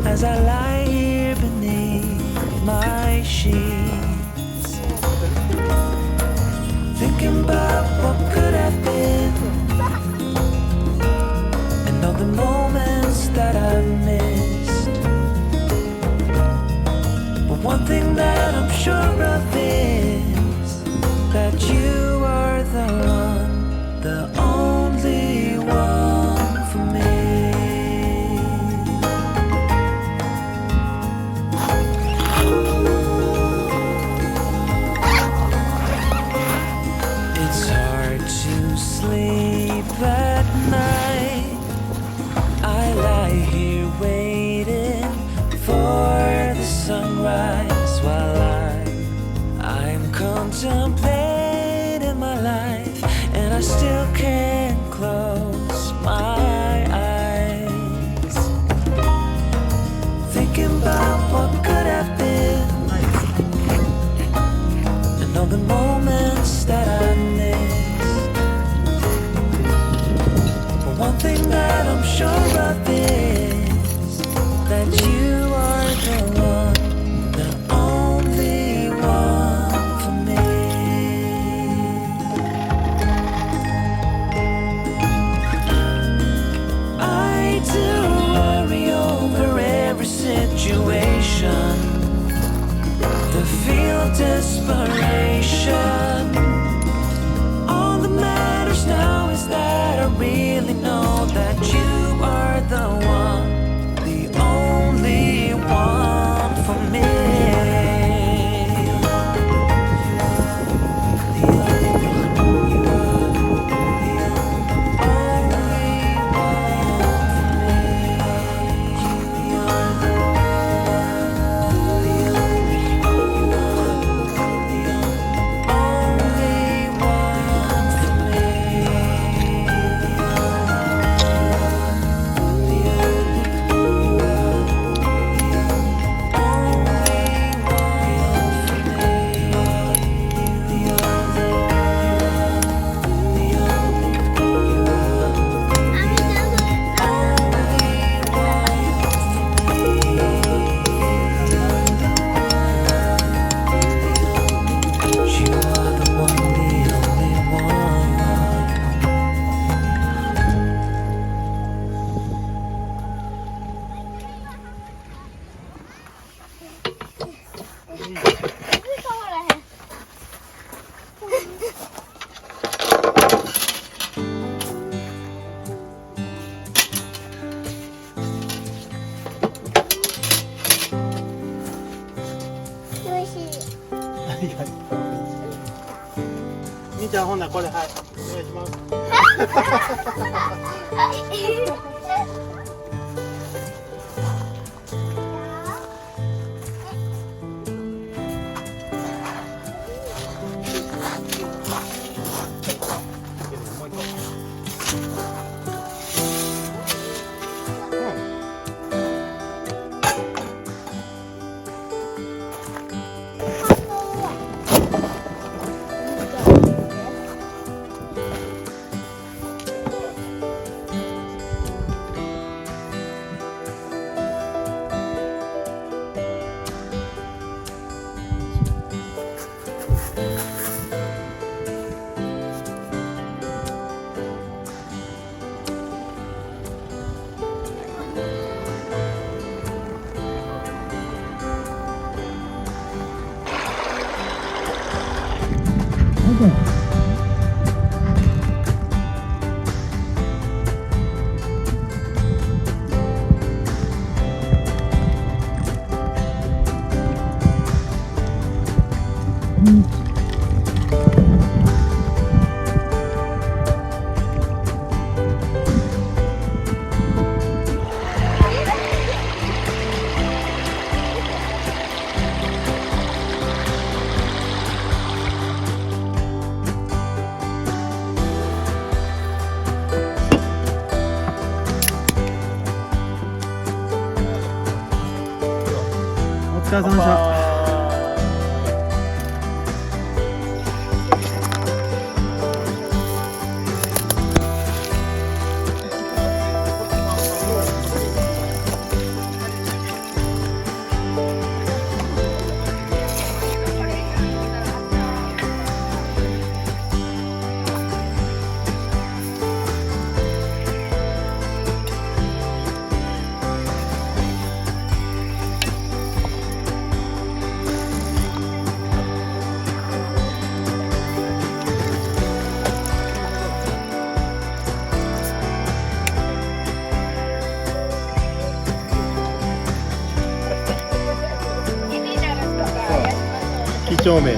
as I lie here beneath my sheets, thinking about what could have been and all the moments that I've missed. But one thing that I'm sure of is that you are the one, the only one for me. It's hard to sleep at night. I lie here waiting for the sunrise while I'm contemplating my life, and I still can't close my eyes, thinking about what could have been and all the moments that I missed. But one thing that I'm sure of is that you are the one, the only one for me. I do worry over every situation, the feel of desperation. All that matters now is that I really know that you are the one, the only one for me.みーちゃんほんならこれはいお願いします。疲れ様でした。几丁目。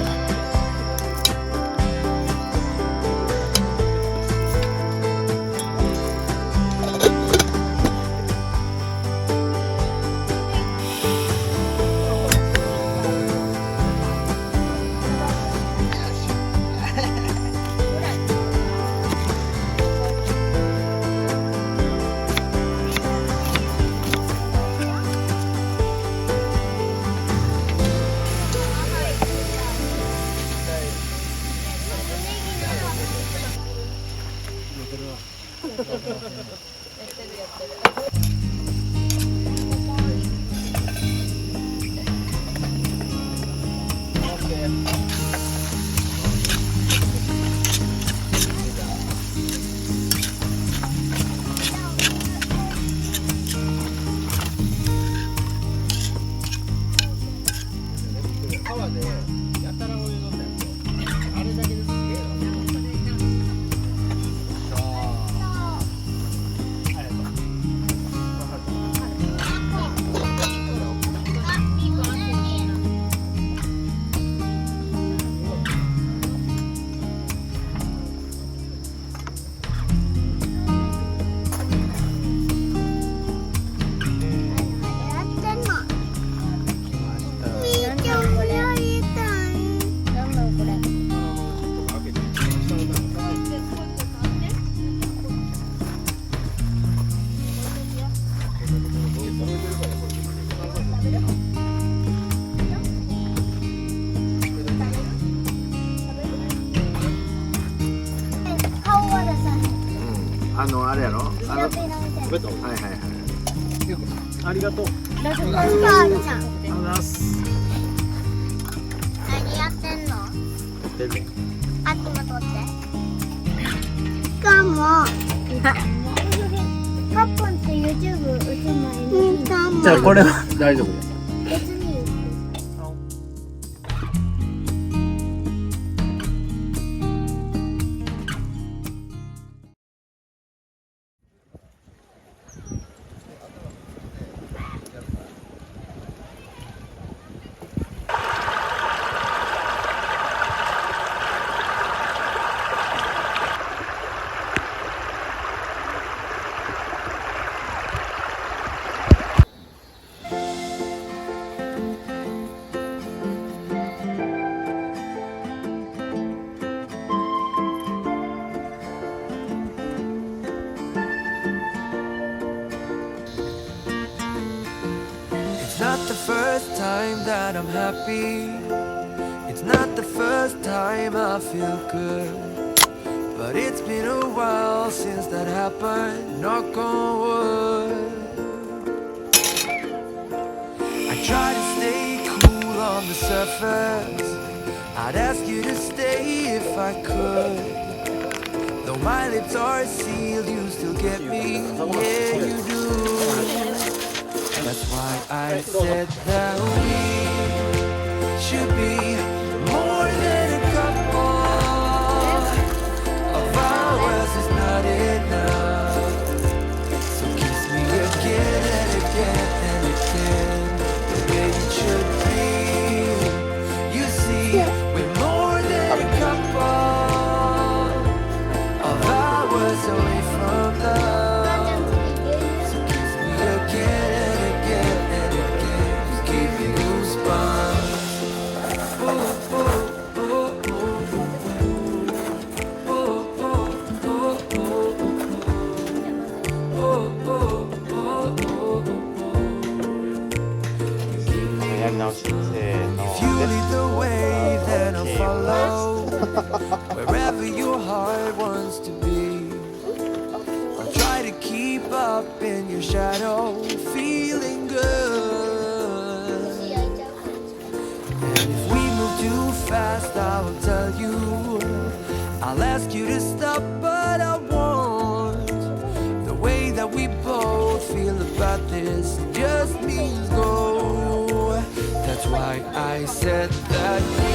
あれやろ、はいはいはい。ありがとう。お母ちゃん。ありがとうございます。何やってんの？撮ってる。あっちも撮って。しかも。カッポンって YouTube 映んないの？じゃあこれは大丈夫です。別に。It's not the first time that I'm happy. It's not the first time I feel good. But it's been a while since that happened. Knock on wood. I try to stay cool on the surface. I'd ask you to stay if I could. Though my lips are sealed, you still get me. Yeah, you do. That's why I said that we should be more than a couple. Of ours is not enough. So kiss me again and again and again, the way it should be. You see, we're more than a couple. Of hours away from love. So kiss me again. heart wants to be. I'll try to keep up in your shadow, feeling good. And if we move too fast, I will tell you. I'll ask you to stop, but I won't. The way that we both feel about this just means go. That's why I said that we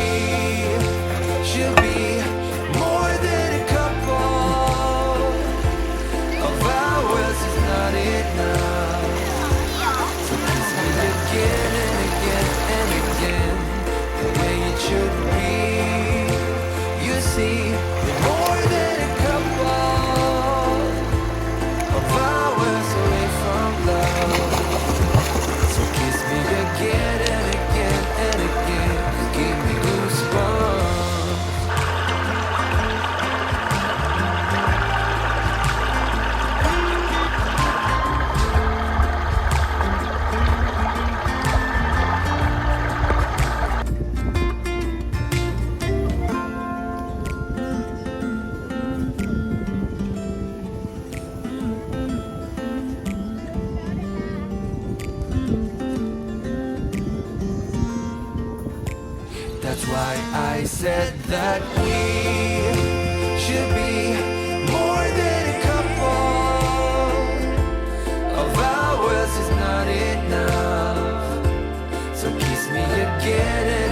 should be more than a couple. Of ours is not enough. So kiss me again and again and again, the way it should be. You see, we're more than a couple of hours away from love. So kiss me again and again and again, give me goosebumps. That's why I said that we should be more than a couple. Of hours is not enough. So kiss me again and